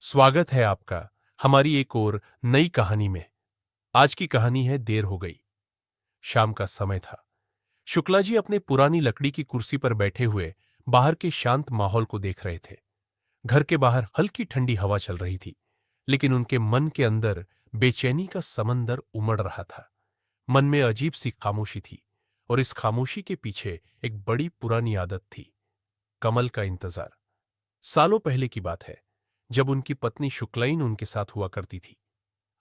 स्वागत है आपका हमारी एक और नई कहानी में। आज की कहानी है देर हो गई। शाम का समय था। शुक्ला जी अपने पुरानी लकड़ी की कुर्सी पर बैठे हुए बाहर के शांत माहौल को देख रहे थे। घर के बाहर हल्की ठंडी हवा चल रही थी, लेकिन उनके मन के अंदर बेचैनी का समंदर उमड़ रहा था। मन में अजीब सी खामोशी थी, और इस खामोशी के पीछे एक बड़ी पुरानी आदत थी, कमल का इंतजार। सालों पहले की बात है, जब उनकी पत्नी शुक्लाइन उनके साथ हुआ करती थी।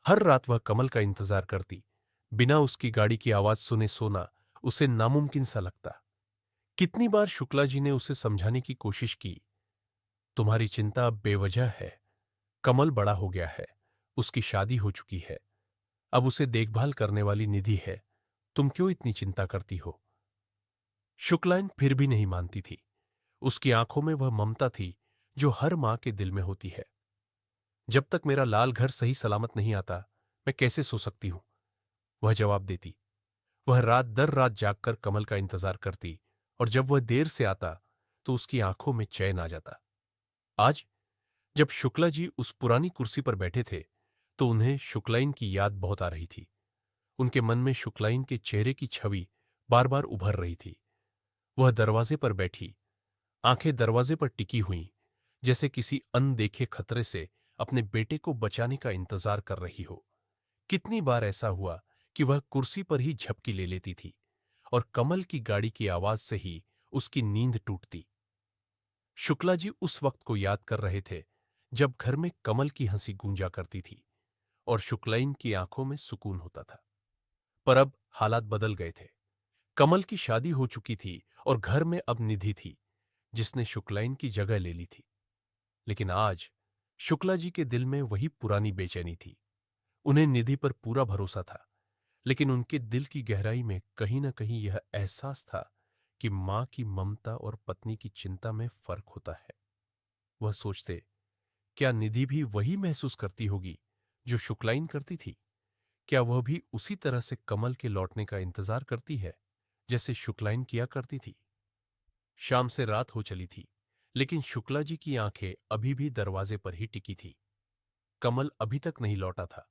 हर रात वह कमल का इंतजार करती। बिना उसकी गाड़ी की आवाज सुने सोना उसे नामुमकिन सा लगता। कितनी बार शुक्ला जी ने उसे समझाने की कोशिश की, तुम्हारी चिंता अब बेवजह है। कमल बड़ा हो गया है, उसकी शादी हो चुकी है, अब उसे देखभाल करने वाली निधि है। तुम क्यों इतनी चिंता करती हो? शुक्लाइन फिर भी नहीं मानती थी। उसकी आंखों में वह ममता थी जो हर मां के दिल में होती है। जब तक मेरा लाल घर सही सलामत नहीं आता, मैं कैसे सो सकती हूं? वह जवाब देती। वह रात दर रात जागकर कमल का इंतजार करती, और जब वह देर से आता तो उसकी आंखों में चैन आ जाता। आज जब शुक्ला जी उस पुरानी कुर्सी पर बैठे थे, तो उन्हें शुक्लाइन की याद बहुत आ रही थी। उनके मन में शुक्लाइन के चेहरे की छवि बार बार उभर रही थी। वह दरवाजे पर बैठी, आंखें दरवाजे पर टिकी हुई, जैसे किसी अनदेखे खतरे से अपने बेटे को बचाने का इंतजार कर रही हो। कितनी बार ऐसा हुआ कि वह कुर्सी पर ही झपकी ले लेती थी, और कमल की गाड़ी की आवाज से ही उसकी नींद टूटती। शुक्ला जी उस वक्त को याद कर रहे थे जब घर में कमल की हंसी गूंजा करती थी, और शुक्लाइन की आंखों में सुकून होता था। पर अब हालात बदल गए थे। कमल की शादी हो चुकी थी, और घर में अब निधि थी, जिसने शुक्लाइन की जगह ले ली थी। लेकिन आज शुक्ला जी के दिल में वही पुरानी बेचैनी थी। उन्हें निधि पर पूरा भरोसा था, लेकिन उनके दिल की गहराई में कहीं न कहीं यह एहसास था कि मां की ममता और पत्नी की चिंता में फर्क होता है। वह सोचते, क्या निधि भी वही महसूस करती होगी जो शुक्लाइन करती थी? क्या वह भी उसी तरह से कमल के लौटने का इंतजार करती है जैसे शुक्लाइन किया करती थी? शाम से रात हो चली थी, लेकिन शुक्ला जी की आंखें अभी भी दरवाजे पर ही टिकी थी। कमल अभी तक नहीं लौटा था,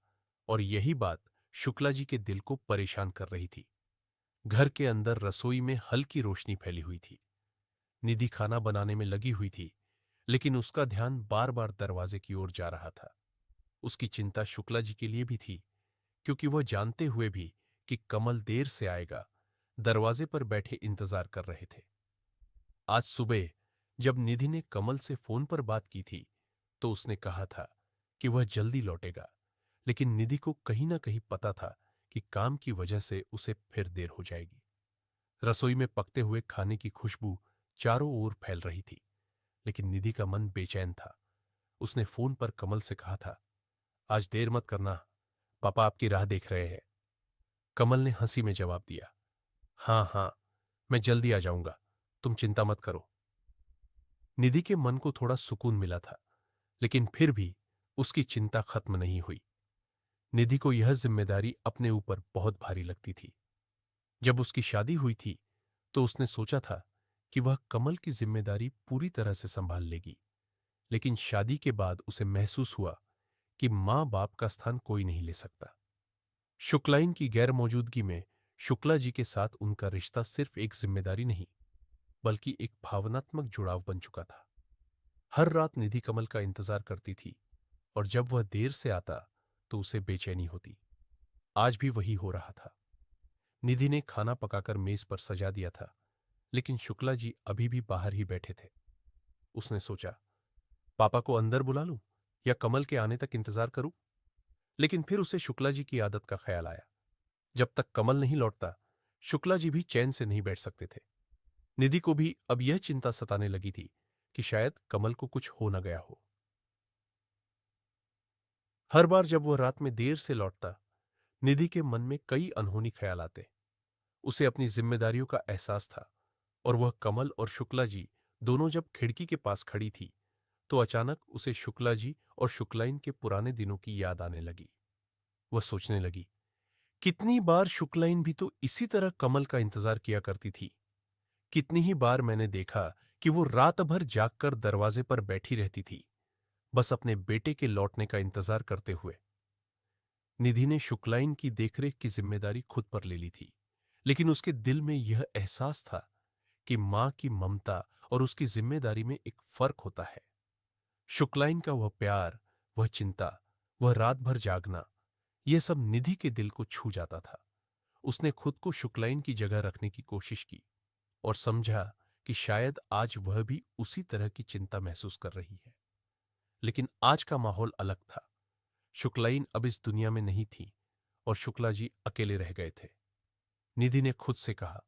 और यही बात शुक्ला जी के दिल को परेशान कर रही थी। घर के अंदर रसोई में हल्की रोशनी फैली हुई थी। निधि खाना बनाने में लगी हुई थी, लेकिन उसका ध्यान बार बार दरवाजे की ओर जा रहा था। उसकी चिंता शुक्ला जी के लिए भी थी, क्योंकि वह जानते हुए भी कि कमल देर से आएगा, दरवाजे पर बैठे इंतजार कर रहे थे। आज सुबह जब निधि ने कमल से फोन पर बात की थी, तो उसने कहा था कि वह जल्दी लौटेगा, लेकिन निधि को कहीं ना कहीं पता था कि काम की वजह से उसे फिर देर हो जाएगी। रसोई में पकते हुए खाने की खुशबू चारों ओर फैल रही थी, लेकिन निधि का मन बेचैन था। उसने फोन पर कमल से कहा था, आज देर मत करना, पापा आपकी राह देख रहे हैं। कमल ने हंसी में जवाब दिया, हाँ हाँ, मैं जल्दी आ जाऊंगा, तुम चिंता मत करो। निधि के मन को थोड़ा सुकून मिला था, लेकिन फिर भी उसकी चिंता खत्म नहीं हुई। निधि को यह जिम्मेदारी अपने ऊपर बहुत भारी लगती थी। जब उसकी शादी हुई थी, तो उसने सोचा था कि वह कमल की जिम्मेदारी पूरी तरह से संभाल लेगी, लेकिन शादी के बाद उसे महसूस हुआ कि मां बाप का स्थान कोई नहीं ले सकता। शुक्लाइन की गैर मौजूदगी में शुक्ला जी के साथ उनका रिश्ता सिर्फ एक जिम्मेदारी नहीं, बल्कि एक भावनात्मक जुड़ाव बन चुका था। हर रात निधि कमल का इंतजार करती थी, और जब वह देर से आता तो उसे बेचैनी होती। आज भी वही हो रहा था। निधि ने खाना पकाकर मेज पर सजा दिया था, लेकिन शुक्ला जी अभी भी बाहर ही बैठे थे। उसने सोचा, पापा को अंदर बुला लूं या कमल के आने तक इंतजार करूं? लेकिन फिर उसे शुक्ला जी की आदत का ख्याल आया। जब तक कमल नहीं लौटता, शुक्ला जी भी चैन से नहीं बैठ सकते थे। निधि को भी अब यह चिंता सताने लगी थी कि शायद कमल को कुछ हो न गया हो। हर बार जब वह रात में देर से लौटता, निधि के मन में कई अनहोनी ख्याल आते। उसे अपनी जिम्मेदारियों का एहसास था, और वह कमल और शुक्ला जी दोनों जब खिड़की के पास खड़ी थी, तो अचानक उसे शुक्ला जी और शुक्लाइन के पुराने दिनों की याद आने लगी। वह सोचने लगी, कितनी बार शुक्लाइन भी तो इसी तरह कमल का इंतजार किया करती थी। कितनी ही बार मैंने देखा कि वो रात भर जागकर दरवाजे पर बैठी रहती थी। बस अपने बेटे के लौटने का इंतजार करते हुए। निधि ने शुक्लाइन की देखरेख की जिम्मेदारी खुद पर ले ली थी, लेकिन उसके दिल में यह एहसास था कि मां की ममता और उसकी जिम्मेदारी में एक फर्क होता है। शुक्लाइन का वह प्यार, वह चिंता, वह रात भर जागना, यह सब निधि के दिल को छू जाता था। उसने खुद को शुक्लाइन की जगह रखने की कोशिश की और समझा कि शायद आज वह भी उसी तरह की चिंता महसूस कर रही है। लेकिन आज का माहौल अलग था। शुक्लाइन अब इस दुनिया में नहीं थी और शुक्ला जी अकेले रह गए थे। निधि ने खुद से कहा,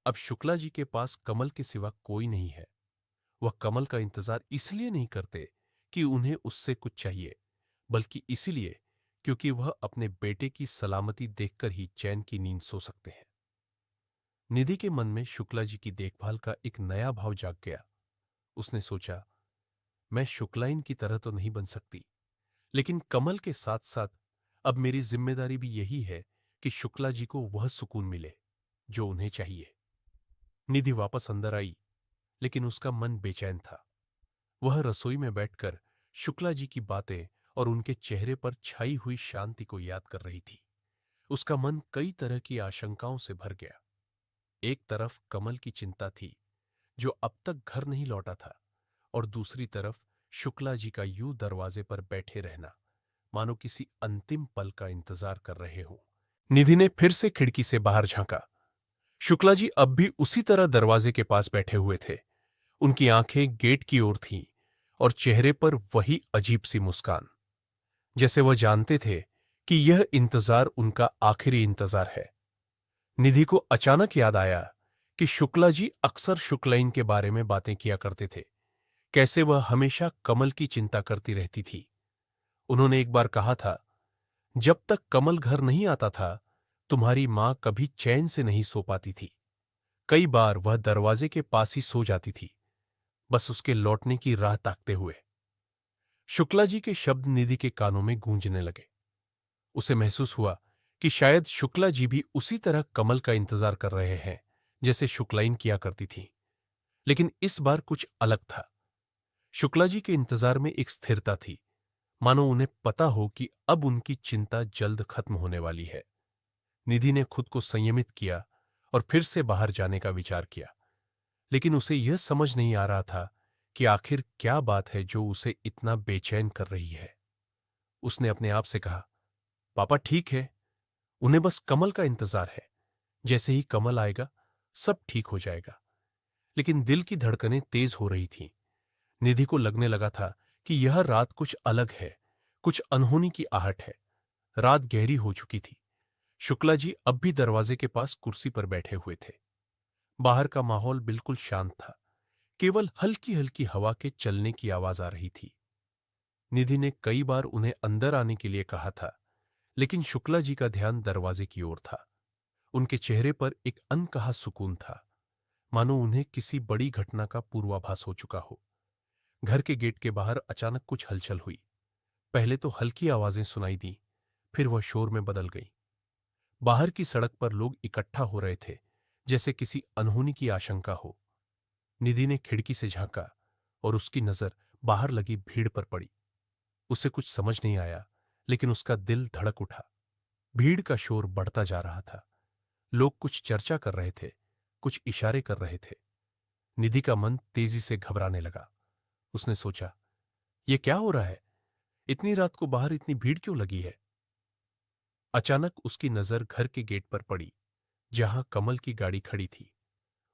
अब शुक्ला जी के पास कमल के सिवा कोई नहीं है। वह कमल का इंतजार इसलिए नहीं करते कि उन्हें उससे कुछ चाहिए, बल्कि इसलिए क्योंकि वह अपने बेटे की सलामती देखकर ही चैन की नींद सो सकते हैं। निधि के मन में शुक्ला जी की देखभाल का एक नया भाव जाग गया। उसने सोचा, मैं शुक्लाइन की तरह तो नहीं बन सकती, लेकिन कमल के साथ साथ अब मेरी जिम्मेदारी भी यही है कि शुक्ला जी को वह सुकून मिले जो उन्हें चाहिए। निधि वापस अंदर आई, लेकिन उसका मन बेचैन था। वह रसोई में बैठकर शुक्ला जी की बातें और उनके चेहरे पर छाई हुई शांति को याद कर रही थी। उसका मन कई तरह की आशंकाओं से भर गया। एक तरफ कमल की चिंता थी, जो अब तक घर नहीं लौटा था, और दूसरी तरफ शुक्ला जी का यूं दरवाजे पर बैठे रहना, मानो किसी अंतिम पल का इंतजार कर रहे हों। निधि ने फिर से खिड़की से बाहर झांका। शुक्ला जी अब भी उसी तरह दरवाजे के पास बैठे हुए थे। उनकी आंखें गेट की ओर थीं और चेहरे पर वही अजीब सी मुस्कान, जैसे वह जानते थे कि यह इंतजार उनका आखिरी इंतजार है। निधि को अचानक याद आया कि शुक्ला जी अक्सर शुक्लाइन के बारे में बातें किया करते थे, कैसे वह हमेशा कमल की चिंता करती रहती थी। उन्होंने एक बार कहा था, जब तक कमल घर नहीं आता था, तुम्हारी मां कभी चैन से नहीं सो पाती थी। कई बार वह दरवाजे के पास ही सो जाती थी, बस उसके लौटने की राह ताकते हुए। शुक्ला जी के शब्द निधि के कानों में गूंजने लगे। उसे महसूस हुआ कि शायद शुक्ला जी भी उसी तरह कमल का इंतजार कर रहे हैं, जैसे शुक्लाइन किया करती थी। लेकिन इस बार कुछ अलग था। शुक्ला जी के इंतजार में एक स्थिरता थी, मानो उन्हें पता हो कि अब उनकी चिंता जल्द खत्म होने वाली है। निधि ने खुद को संयमित किया और फिर से बाहर जाने का विचार किया, लेकिन उसे यह समझ नहीं आ रहा था कि आखिर क्या बात है जो उसे इतना बेचैन कर रही है। उसने अपने आप से कहा, पापा ठीक है, उन्हें बस कमल का इंतजार है। जैसे ही कमल आएगा, सब ठीक हो जाएगा। लेकिन दिल की धड़कनें तेज हो रही थीं। निधि को लगने लगा था कि यह रात कुछ अलग है, कुछ अनहोनी की आहट है। रात गहरी हो चुकी थी। शुक्ला जी अब भी दरवाजे के पास कुर्सी पर बैठे हुए थे। बाहर का माहौल बिल्कुल शांत था, केवल हल्की हल्की हवा के चलने की आवाज आ रही थी। निधि ने कई बार उन्हें अंदर आने के लिए कहा था, लेकिन शुक्ला जी का ध्यान दरवाजे की ओर था। उनके चेहरे पर एक अनकहा सुकून था, मानो उन्हें किसी बड़ी घटना का पूर्वाभास हो चुका हो। घर के गेट के बाहर अचानक कुछ हलचल हुई। पहले तो हल्की आवाजें सुनाई दी, फिर वह शोर में बदल गई। बाहर की सड़क पर लोग इकट्ठा हो रहे थे, जैसे किसी अनहोनी की आशंका हो। निधि ने खिड़की से झांका और उसकी नजर बाहर लगी भीड़ पर पड़ी। उसे कुछ समझ नहीं आया, लेकिन उसका दिल धड़क उठा। भीड़ का शोर बढ़ता जा रहा था। लोग कुछ चर्चा कर रहे थे, कुछ इशारे कर रहे थे। निधि का मन तेजी से घबराने लगा। उसने सोचा, यह क्या हो रहा है? इतनी रात को बाहर इतनी भीड़ क्यों लगी है? अचानक उसकी नजर घर के गेट पर पड़ी, जहां कमल की गाड़ी खड़ी थी।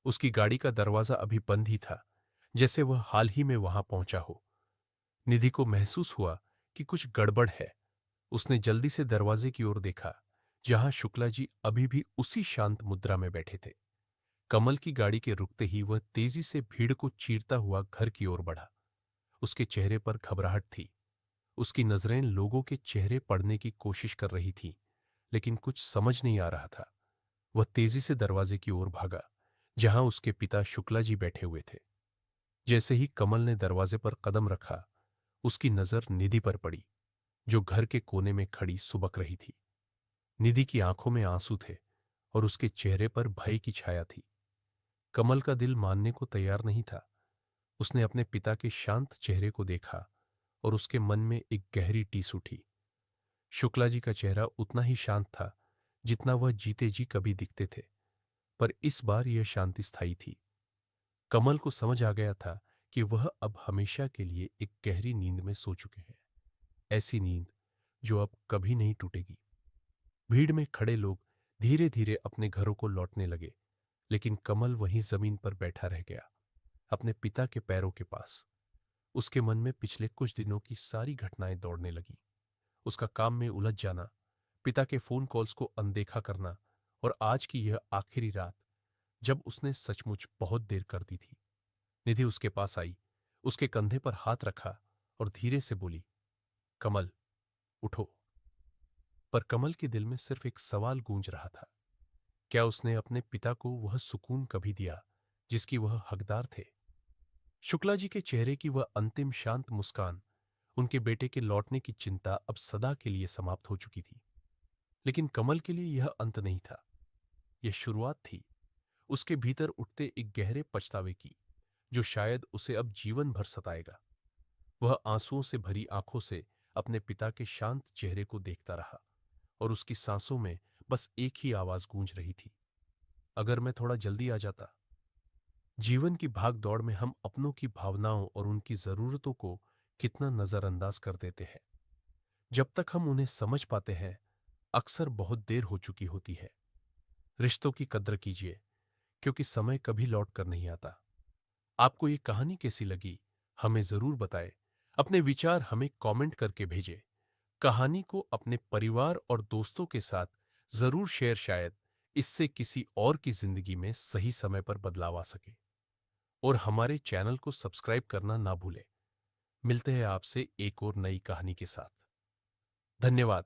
उसकी गाड़ी का दरवाजा अभी बंद ही था, जैसे वह हाल ही में वहां पहुंचा हो। निधि को महसूस हुआ कि कुछ गड़बड़ है। उसने जल्दी से दरवाजे की ओर देखा, जहां शुक्ला जी अभी भी उसी शांत मुद्रा में बैठे थे। कमल की गाड़ी के रुकते ही वह तेजी से भीड़ को चीरता हुआ घर की ओर बढ़ा। उसके चेहरे पर घबराहट थी। उसकी नजरें लोगों के चेहरे पढ़ने की कोशिश कर रही थीं, लेकिन कुछ समझ नहीं आ रहा था। वह तेजी से दरवाजे की ओर भागा, जहां उसके पिता शुक्ला जी बैठे हुए थे। जैसे ही कमल ने दरवाजे पर कदम रखा, उसकी नजर निधि पर पड़ी, जो घर के कोने में खड़ी सुबक रही थी। निधि की आंखों में आंसू थे और उसके चेहरे पर भय की छाया थी। कमल का दिल मानने को तैयार नहीं था। उसने अपने पिता के शांत चेहरे को देखा और उसके मन में एक गहरी टीस उठी। शुक्ला जी का चेहरा उतना ही शांत था जितना वह जीते जी कभी दिखते थे, पर इस बार यह शांति स्थायी थी। कमल को समझ आ गया था कि वह अब हमेशा के लिए एक गहरी नींद में सो चुके हैं, ऐसी नींद जो अब कभी नहीं टूटेगी। भीड़ में खड़े लोग धीरे धीरे अपने घरों को लौटने लगे, लेकिन कमल वहीं जमीन पर बैठा रह गया, अपने पिता के पैरों के पास। उसके मन में पिछले कुछ दिनों की सारी घटनाएं दौड़ने लगी। उसका काम में उलझ जाना, पिता के फोन कॉल्स को अनदेखा करना, और आज की यह आखिरी रात जब उसने सचमुच बहुत देर कर दी थी। निधि उसके पास आई, उसके कंधे पर हाथ रखा और धीरे से बोली, कमल, उठो। पर कमल के दिल में सिर्फ एक सवाल गूंज रहा था, क्या उसने अपने पिता को वह सुकून कभी दिया जिसकी वह हकदार थे? शुक्ला जी के चेहरे की वह अंतिम शांत मुस्कान, उनके बेटे के लौटने की चिंता अब सदा के लिए समाप्त हो चुकी थी। लेकिन कमल के लिए यह अंत नहीं था, यह शुरुआत थी, उसके भीतर उठते एक गहरे पछतावे की, जो शायद उसे अब जीवन भर सताएगा। वह आंसुओं से भरी आंखों से अपने पिता के शांत चेहरे को देखता रहा, और उसकी सांसों में बस एक ही आवाज गूंज रही थी, अगर मैं थोड़ा जल्दी आ जाता। जीवन की भाग दौड़ में हम अपनों की भावनाओं और उनकी जरूरतों को कितना नजरअंदाज कर देते हैं। जब तक हम उन्हें समझ पाते हैं, अक्सर बहुत देर हो चुकी होती है। रिश्तों की कद्र कीजिए, क्योंकि समय कभी लौट कर नहीं आता। आपको ये कहानी कैसी लगी, हमें जरूर बताएं। अपने विचार हमें कमेंट करके भेजें। कहानी को अपने परिवार और दोस्तों के साथ जरूर शेयर, शायद इससे किसी और की जिंदगी में सही समय पर बदलाव आ सके। और हमारे चैनल को सब्सक्राइब करना ना भूलें। मिलते हैं आपसे एक और नई कहानी के साथ। धन्यवाद।